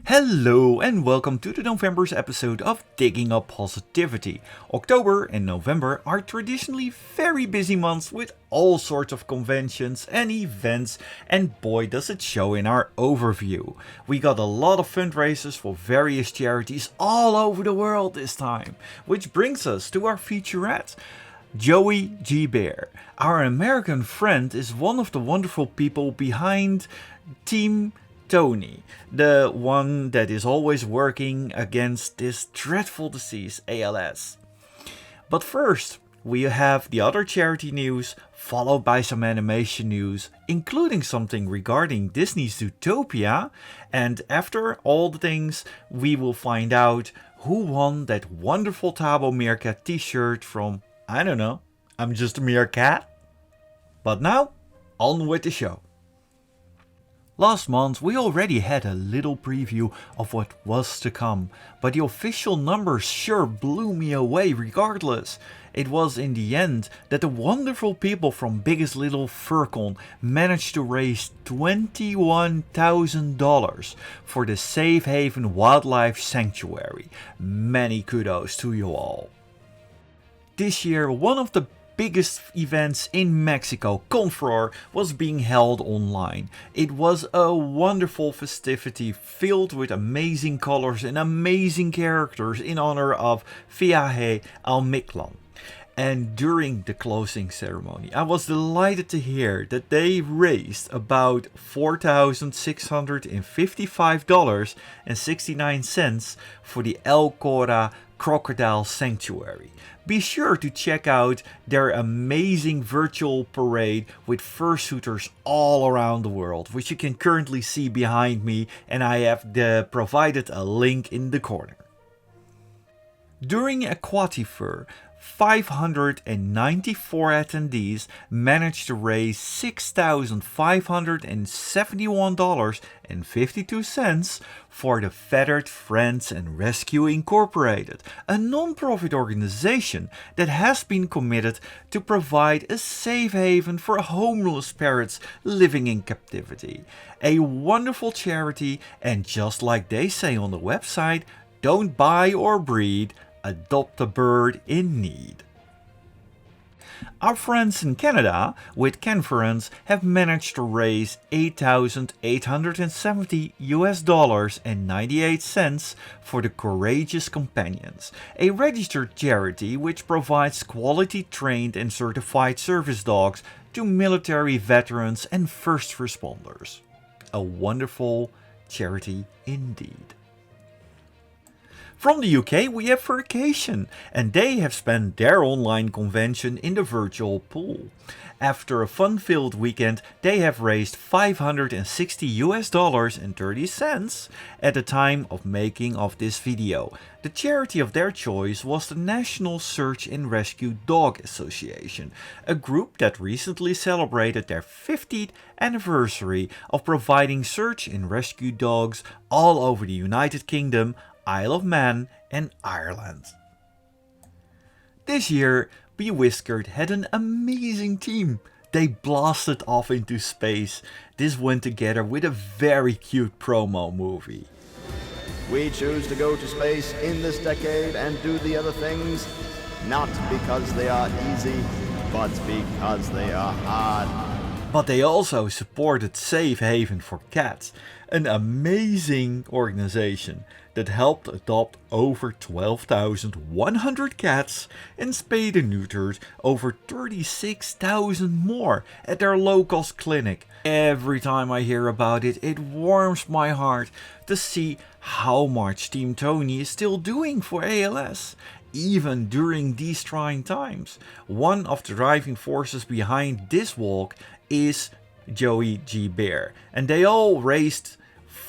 Hello and welcome to the November's episode of Digging Up Positivity. October and November are traditionally very busy months with all sorts of conventions and events, and boy does it show in our overview. We got a lot of fundraisers for various charities all over the world this time, which brings us to our featurette. Joey G. Bear, our American friend, is one of the wonderful people behind Team Tony, the one that is always working against this dreadful disease, ALS. But first, we have the other charity news, followed by some animation news, including something regarding Disney's Zootopia, and after all the things, we will find out who won that wonderful Tabo Meerkat t-shirt from, I don't know, I'm just a meerkat. But now, on with the show. Last month we already had a little preview of what was to come, but the official numbers sure blew me away regardless. It was in the end that the wonderful people from Biggest Little Furcon managed to raise $21,000 for the Safe Haven Wildlife Sanctuary. Many kudos to you all. This year, one of the biggest events in Mexico, Confuror, was being held online. It was a wonderful festivity filled with amazing colors and amazing characters in honor of Viaje al Mictlan. And during the closing ceremony, I was delighted to hear that they raised about $4,655.69 for the El Cora Crocodile Sanctuary. Be sure to check out their amazing virtual parade with fursuiters all around the world, which you can currently see behind me, and I have provided a link in the corner. During AquatiFur, 594 attendees managed to raise $6,571.52 for the Feathered Friends and Rescue Incorporated, a non-profit organization that has been committed to provide a safe haven for homeless parrots living in captivity. A wonderful charity, and just like they say on the website, don't buy or breed, adopt a bird in need. Our friends in Canada with CanFURence have managed to raise $8,870.98 for the Couragious Compagnions, a registered charity which provides quality trained and certified service dogs to military veterans and first responders. A wonderful charity indeed. From the UK we have Furcation, and they have spent their online convention in the virtual pool. After a fun-filled weekend, they have raised $560.30 at the time of making of this video. The charity of their choice was the National Search and Rescue Dog Association, a group that recently celebrated their 50th anniversary of providing search and rescue dogs all over the United Kingdom, Isle of Man and Ireland. This year, Bewhiskered had an amazing team. They blasted off into space. This went together with a very cute promo movie. We choose to go to space in this decade and do the other things, not because they are easy, but because they are hard. But they also supported Safe Haven for Cats, an amazing organization that helped adopt over 12,100 cats and spayed and neutered over 36,000 more at their low-cost clinic. Every time I hear about it, it warms my heart to see how much Team Tony is still doing for ALS, even during these trying times. One of the driving forces behind this walk is Joey G. Bear, and they all raised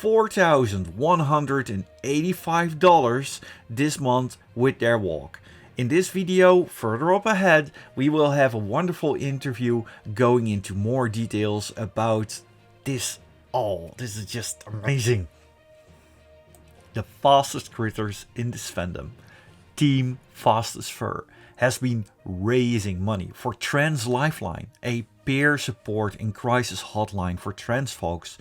$4,185 this month with their walk. In this video, further up ahead, we will have a wonderful interview going into more details about this all. This is just amazing. The fastest critters in this fandom, TeamFastestFurs, has been raising money for Trans Lifeline, a peer support and crisis hotline for trans folks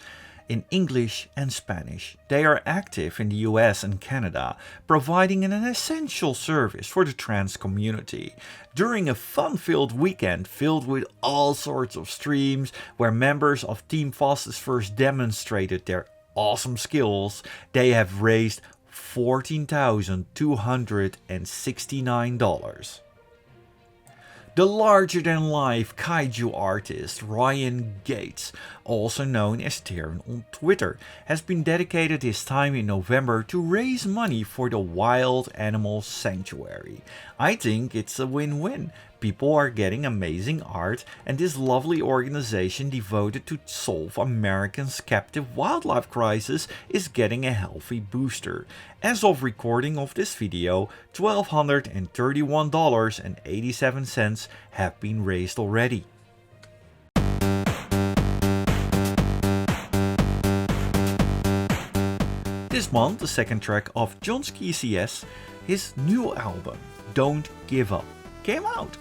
in English and Spanish. They are active in the US and Canada, providing an essential service for the trans community. During a fun-filled weekend filled with all sorts of streams where members of TeamFastestFurs demonstrated their awesome skills, they have raised $14,269. The larger-than-life kaiju artist Ryan Gates, also known as Tyrion on Twitter, has been dedicated his time in November to raise money for the Wild Animal Sanctuary. I think it's a win-win. People are getting amazing art, and this lovely organization devoted to solve Americans' captive wildlife crisis is getting a healthy booster. As of recording of this video, $1,231.87 have been raised already. This month, the second track of JonSkey CS, his new album, Don't Give Up, came out.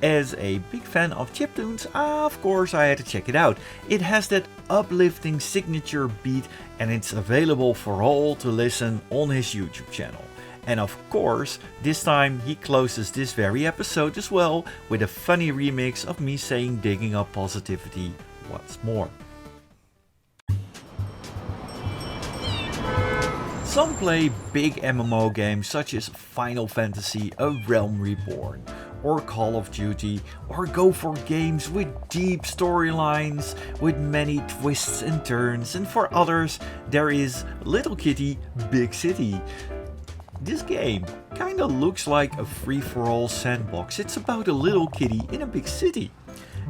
As a big fan of chiptunes, of course I had to check it out. It has that uplifting signature beat and it's available for all to listen on his YouTube channel. And of course, this time he closes this very episode as well with a funny remix of me saying digging up positivity once more. Some play big MMO games such as Final Fantasy, A Realm Reborn, or Call of Duty, or go for games with deep storylines with many twists and turns, and for others there is Little Kitty, Big City. This game kinda looks like a free-for-all sandbox. It's about a little kitty in a big city.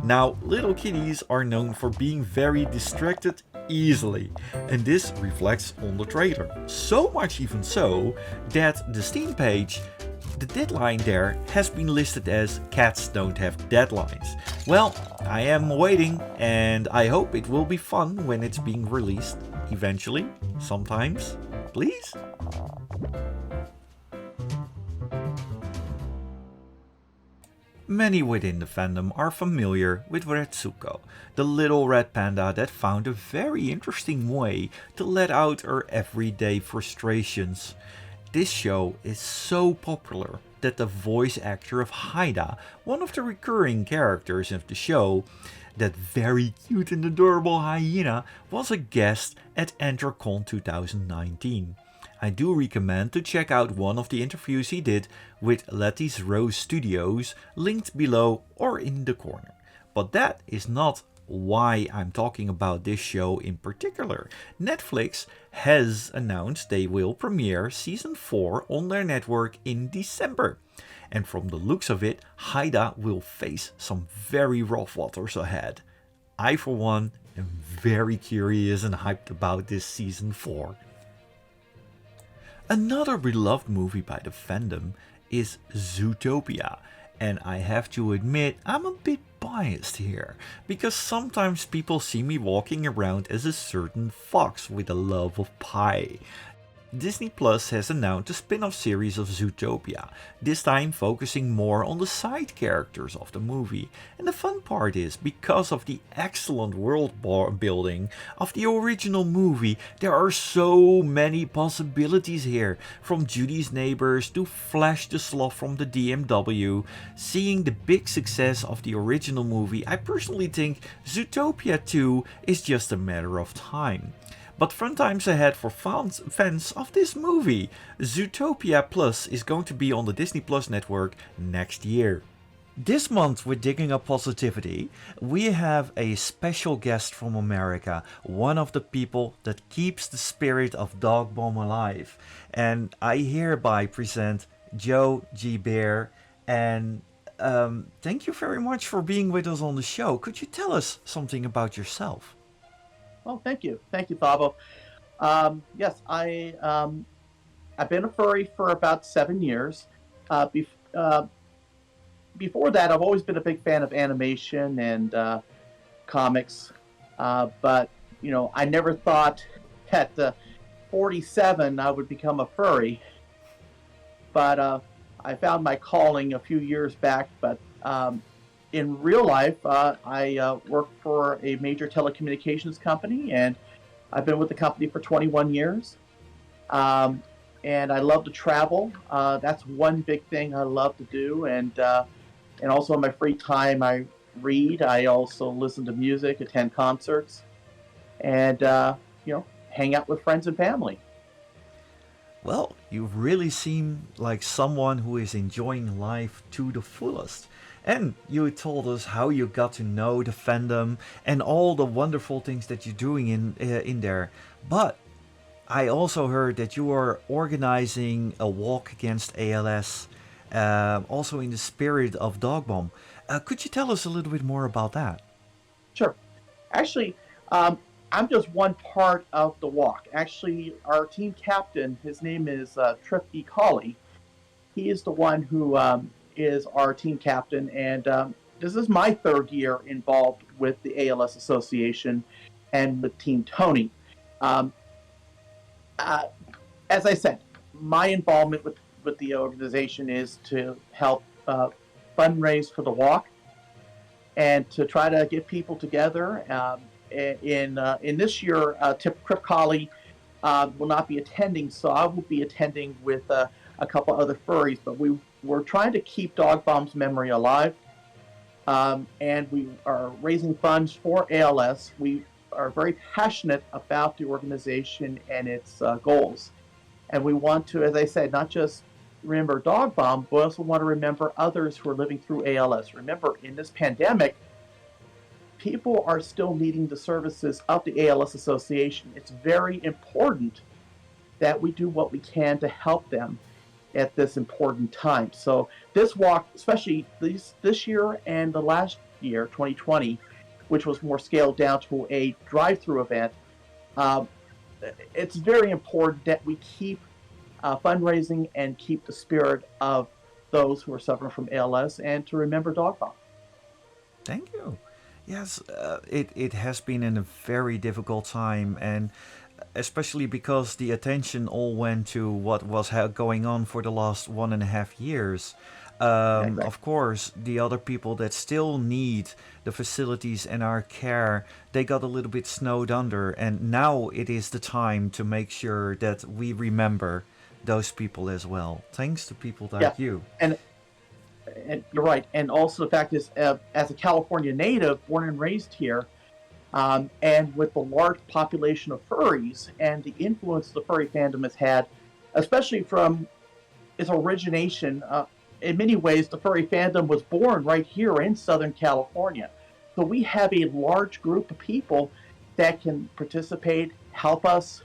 Now, little kitties are known for being very distracted easily, and this reflects on the trailer. So much even so that the Steam page, the deadline there has been listed as cats don't have deadlines. Well, I am waiting and I hope it will be fun when it's being released eventually, sometimes, please. Many within the fandom are familiar with Aggretsuko, the little red panda that found a very interesting way to let out her everyday frustrations. This show is so popular that the voice actor of Haida, one of the recurring characters of the show, that very cute and adorable hyena, was a guest at EnterCon 2019. I do recommend to check out one of the interviews he did with Letty's Rose Studios, linked below or in the corner. But that is not why I'm talking about this show in particular. Netflix has announced they will premiere season 4 on their network in December. And from the looks of it, Haida will face some very rough waters ahead. I for one am very curious and hyped about this season 4. Another beloved movie by the fandom is Zootopia, and I have to admit I'm a bit biased here, because sometimes people see me walking around as a certain fox with a love of pie. Disney Plus has announced a spin-off series of Zootopia, this time focusing more on the side characters of the movie. And the fun part is, because of the excellent world building of the original movie, there are so many possibilities here, from Judy's neighbors to Flash the Sloth from the DMW. Seeing the big success of the original movie, I personally think Zootopia 2 is just a matter of time. But fun times ahead for fans of this movie. Zootopia Plus is going to be on the Disney Plus network next year. This month with Digging Up Positivity, we have a special guest from America, one of the people that keeps the spirit of Dog Bomb alive. And I hereby present Joe G. Bear, and thank you very much for being with us on the show. Could you tell us something about yourself? Oh, thank you. Thank you, Fabo. Yes, I've been a furry for about 7 years. Before that, I've always been a big fan of animation and comics. But, you know, I never thought at 47 I would become a furry. But I found my calling a few years back. But in real life, I work for a major telecommunications company, and I've been with the company for 21 years. And I love to travel. That's one big thing I love to do. And also in my free time, I read. I also listen to music, attend concerts, and hang out with friends and family. Well, you really seem like someone who is enjoying life to the fullest. And you told us how you got to know the fandom and all the wonderful things that you're doing in there. But I also heard that you are organizing a walk against ALS, also in the spirit of Dog Bomb. Could you tell us a little bit more about that? Sure. Actually, I'm just one part of the walk. Actually, our team captain, his name is Trip E. Colley. He is the one who is our team captain, and this is my third year involved with the ALS Association and with Team Tony. As I said, my involvement with the organization is to help fundraise for the walk and to try to get people together. In this year, Trip Colley will not be attending, so I will be attending with a couple other furries. But we're trying to keep Dog Bomb's memory alive, and we are raising funds for ALS. We are very passionate about the organization and its goals, and we want to, as I said, not just remember Dog Bomb, but also want to remember others who are living through ALS. Remember, in this pandemic, people are still needing the services of the ALS Association. It's very important that we do what we can to help them at this important time. So this walk, especially this year and the last year, 2020, which was more scaled down to a drive-through event, it's very important that we keep fundraising and keep the spirit of those who are suffering from ALS and to remember Dog Bomb. Thank you. Yes, it has been in a very difficult time, and especially because the attention all went to what was going on for the last 1.5 years. Exactly. Of course, the other people that still need the facilities and our care, they got a little bit snowed under, and now it is the time to make sure that we remember those people as well. Thanks to people like you. And you're right. And also the fact is, as a California native, born and raised here, and with the large population of furries and the influence the furry fandom has had, especially from its origination, in many ways, the furry fandom was born right here in Southern California. So we have a large group of people that can participate, help us.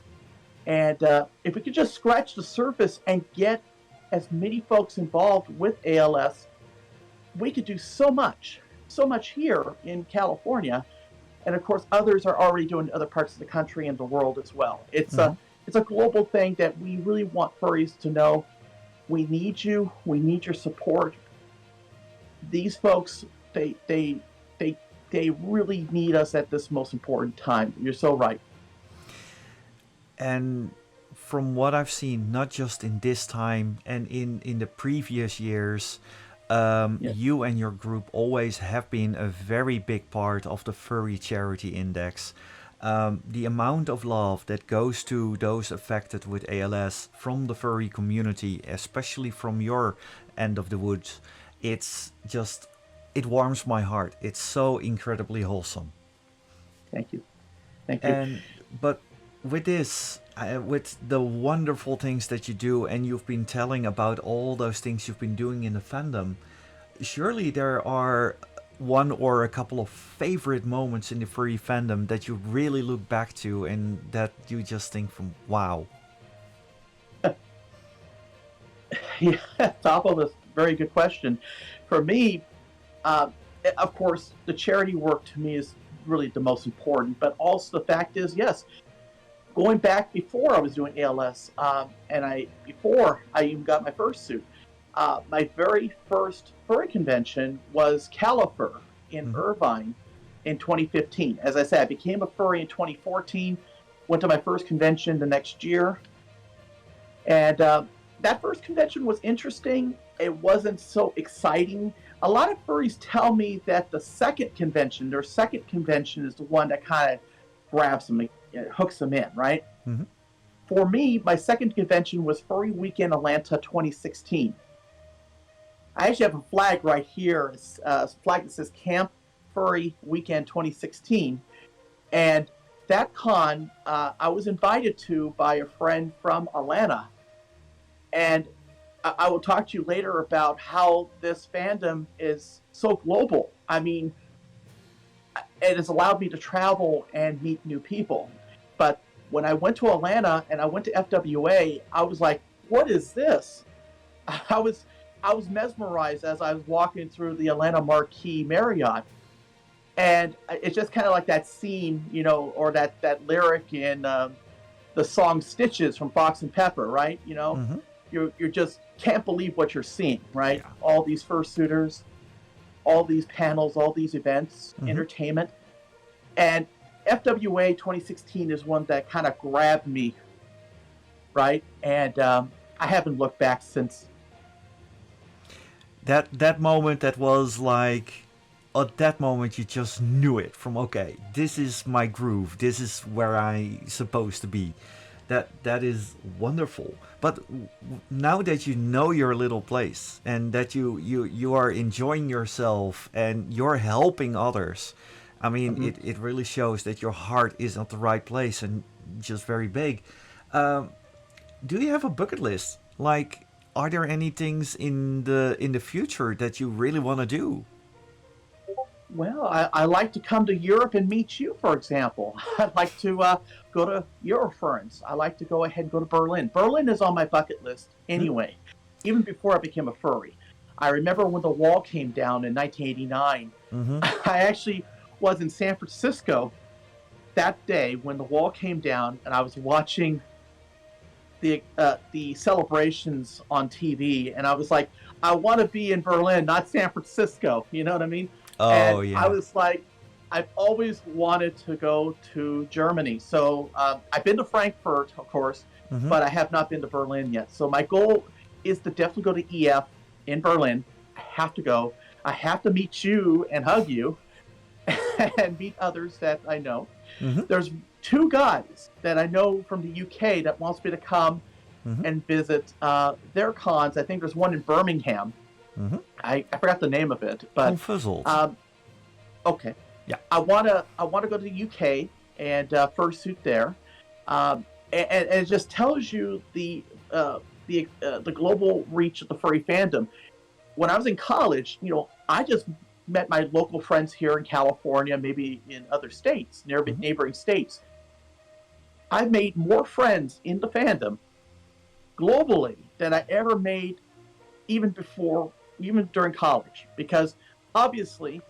And if we could just scratch the surface and get as many folks involved with ALS, we could do so much here in California. And of course, others are already doing other parts of the country and the world as well. It's a global thing that we really want furries to know. We need you. We need your support. These folks, they really need us at this most important time. You're so right. And from what I've seen, not just in this time and in the previous years, you and your group always have been a very big part of the Furry Charity Index. The amount of love that goes to those affected with ALS from the furry community, especially from your end of the woods, it warms my heart. It's so incredibly wholesome. Thank you. But with this, with the wonderful things that you do, and you've been telling about all those things you've been doing in the fandom, surely there are one or a couple of favorite moments in the furry fandom that you really look back to and that you just think from, wow. Yeah, top of this, very good question. For me, of course, the charity work to me is really the most important, but also the fact is, yes, going back before I was doing ALS, before I even got my fursuit, my very first furry convention was CanFUR in Irvine in 2015. As I said, I became a furry in 2014, went to my first convention the next year, and that first convention was interesting. It wasn't so exciting. A lot of furries tell me that their second convention is the one that kind of grabs them. it hooks them in, right? Mm-hmm. For me, my second convention was Furry Weekend Atlanta 2016. I actually have a flag right here. It's a flag that says Camp Furry Weekend 2016. And that con, I was invited to by a friend from Atlanta. And I will talk to you later about how this fandom is so global. I mean, it has allowed me to travel and meet new people. But when I went to Atlanta and I went to FWA, I was like, what is this? I was mesmerized as I was walking through the Atlanta Marquis Marriott. And it's just kind of like that scene, you know, or that lyric in the song Stitches from Fox and Pepper, right? You know, Mm-hmm. you're just can't believe what you're seeing, right? Yeah. All these fursuiters, all these panels, all these events, Mm-hmm. entertainment. And FWA 2016 is one that kind of grabbed me, right? And I haven't looked back since. That moment, that was like, at that moment you just knew it from, okay, this is my groove, this is where I supposed to be. That is wonderful. But now that you know your little place and that you are enjoying yourself and you're helping others, I mean, Mm-hmm. it really shows that your heart is at the right place and just very big. Do you have a bucket list? Like, are there any things in the future that you really want to do? Well, I like to come to Europe and meet you, for example. I'd like to go to Eurofurence. I like to go ahead and go to Berlin. Berlin is on my bucket list anyway, even before I became a furry. I remember when the wall came down in 1989. Mm-hmm. I actually was in San Francisco that day when the wall came down, and I was watching the celebrations on TV, and I was like, I want to be in Berlin, not San Francisco. You know what I mean? Oh, And yeah. I was like, I've always wanted to go to Germany. So I've been to Frankfurt, of course, Mhm. but I have not been to Berlin yet. So my goal is to definitely go to EF in Berlin. I have to go. I have to meet you and hug you and meet others that I know. Mhm. There's two guys that I know from the UK that wants me to come Mhm. and visit their cons. I think there's one in Birmingham. Mhm. I forgot the name of it, but Confuzzled. okay. Yeah. I wanna go to the UK and fursuit there, and it just tells you the global reach of the furry fandom. When I was in college, you know, I just met my local friends here in California, maybe in other states, neighboring states. I've made more friends in the fandom globally than I ever made even during college, because obviously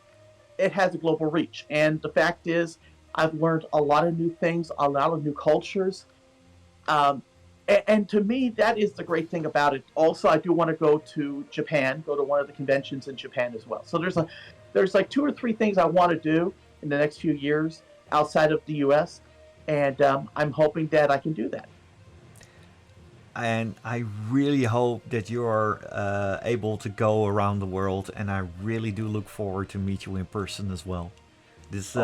it has a global reach. And the fact is, I've learned a lot of new things, a lot of new cultures. And to me, that is the great thing about it. Also, I do want to go to Japan, go to one of the conventions in Japan as well. So there's like 2 or 3 things I want to do in the next few years outside of the U.S. And I'm hoping that I can do that. And I really hope that you are able to go around the world, and I really do look forward to meet you in person as well. This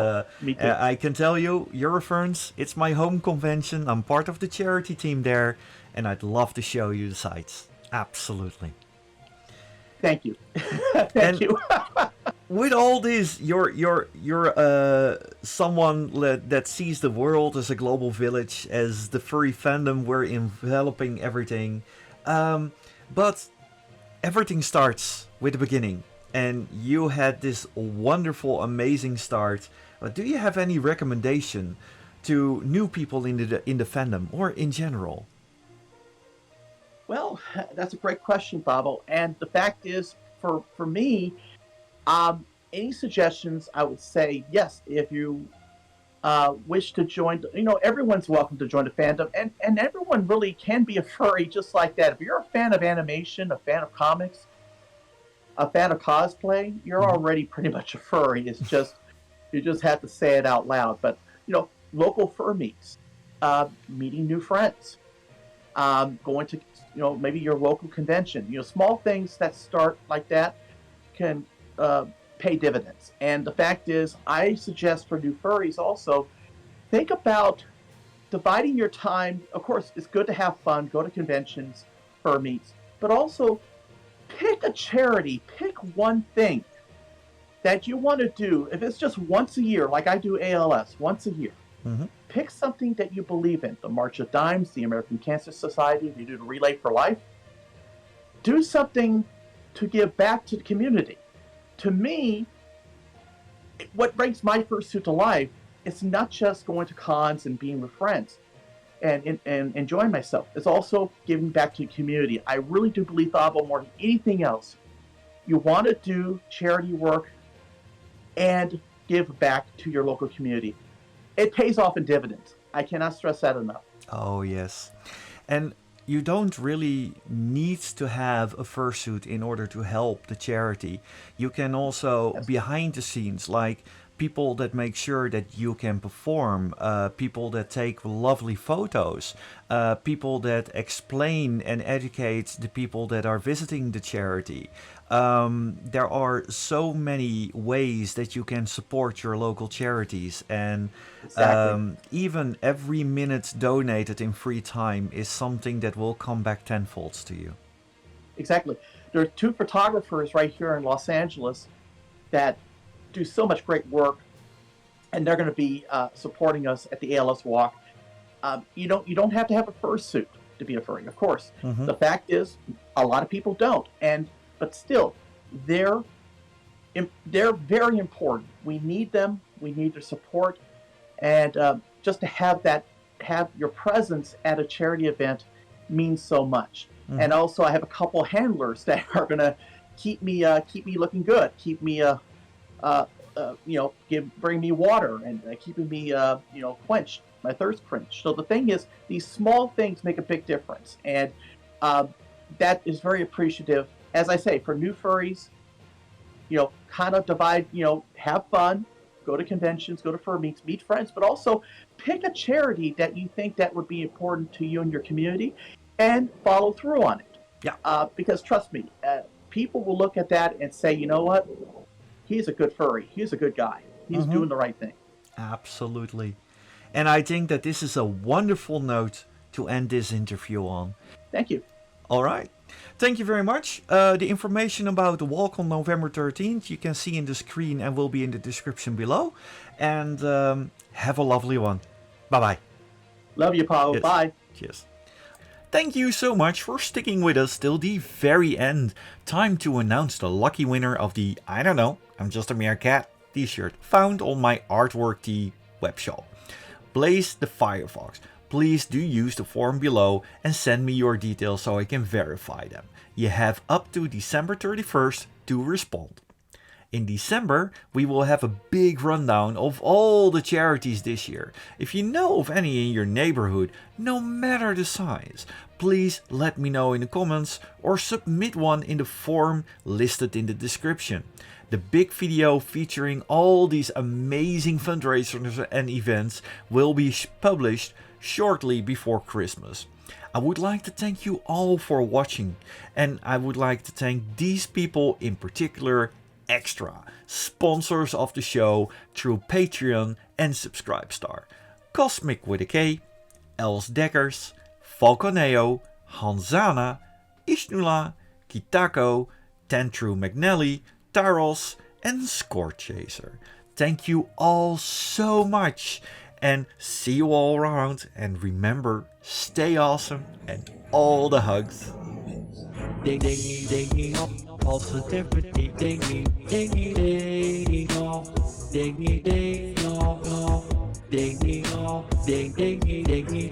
Me too. I can tell you, Eurofurence, it's my home convention. I'm part of the charity team there, and I'd love to show you the sights. Absolutely. Thank you. Thank And- you. With all this, you're someone that sees the world as a global village, as the furry fandom. We're enveloping everything, but everything starts with the beginning, and you had this wonderful, amazing start. Do you have any recommendation to new people in the fandom or in general? Well, that's a great question, Babo. And the fact is, for me, any suggestions? I would say yes. If you wish to join, you know, everyone's welcome to join the fandom, and everyone really can be a furry just like that. If you're a fan of animation, a fan of comics, a fan of cosplay, you're already pretty much a furry. It's just you just have to say it out loud. But you know, local fur meets, meeting new friends, going to maybe your local convention. You know, small things that start like that can pay dividends. And the fact is, I suggest for new furries also think about dividing your time, of course, it's good to have fun, go to conventions, fur meets, but also pick a charity, pick one thing that you want to do. If it's just once a year, like I do ALS, once a year, pick something that you believe in. The March of Dimes, the American Cancer Society, you do the Relay for Life. Do something to give back to the community. To me, what brings my fursuit to life is not just going to cons and being with friends and enjoying myself. It's also giving back to the community. I really do believe, Thabo, more than anything else, you want to do charity work and give back to your local community. It pays off in dividends. I cannot stress that enough. Oh, yes. And you don't really need to have a fursuit in order to help the charity. You can also, behind the scenes, like people that make sure that you can perform, people that take lovely photos, people that explain and educate the people that are visiting the charity. There are so many ways that you can support your local charities, and even every minute donated in free time is something that will come back tenfold to you. Exactly. There are 2 photographers right here in Los Angeles that do so much great work, and they're going to be supporting us at the ALS Walk. You don't have to have a fursuit to be a furry, of course. The fact is, a lot of people don't, but still, they're very important. We need them. We need their support, and just to have your presence at a charity event means so much. And also, I have a couple handlers that are going to keep me looking good, keep me bring me water and keeping me quenched, my thirst quenched. So the thing is, these small things make a big difference, and that is very appreciative. As I say, for new furries, kind of divide, have fun, go to conventions, go to fur meets, meet friends, but also pick a charity that you think that would be important to you and your community, and follow through on it. Yeah. Because trust me, people will look at that and say, you know what? He's a good furry. He's a good guy. He's doing the right thing. Absolutely. And I think that this is a wonderful note to end this interview on. Thank you. All right. Thank you very much. The information about the walk on November 13th you can see in the screen and will be in the description below. And have a lovely one. Bye-bye. Love you, Paul. Yes. Bye. Cheers. Thank you so much for sticking with us till the very end. Time to announce the lucky winner of the I don't know, I'm just a mere cat t-shirt found on my Artwork Tee webshop. Blaze the Firefox. Please do use the form below and send me your details so I can verify them. You have up to December 31st to respond. In December, we will have a big rundown of all the charities this year. If you know of any in your neighborhood, no matter the size, please let me know in the comments or submit one in the form listed in the description. The big video featuring all these amazing fundraisers and events will be published shortly before Christmas. I would like to thank you all for watching, and I would like to thank these people in particular extra, sponsors of the show through Patreon and Subscribestar. Cosmic with a K, Els Dekkers, Falconeo, Hanzana, Ishnula, Kitako, Tantru McNally, Taros and Scorchaser. Thank you all so much, and see you all around, and remember, stay awesome and all the hugs. Ding ding ding positivity ding ding ding ding ding ding ding ding ding ding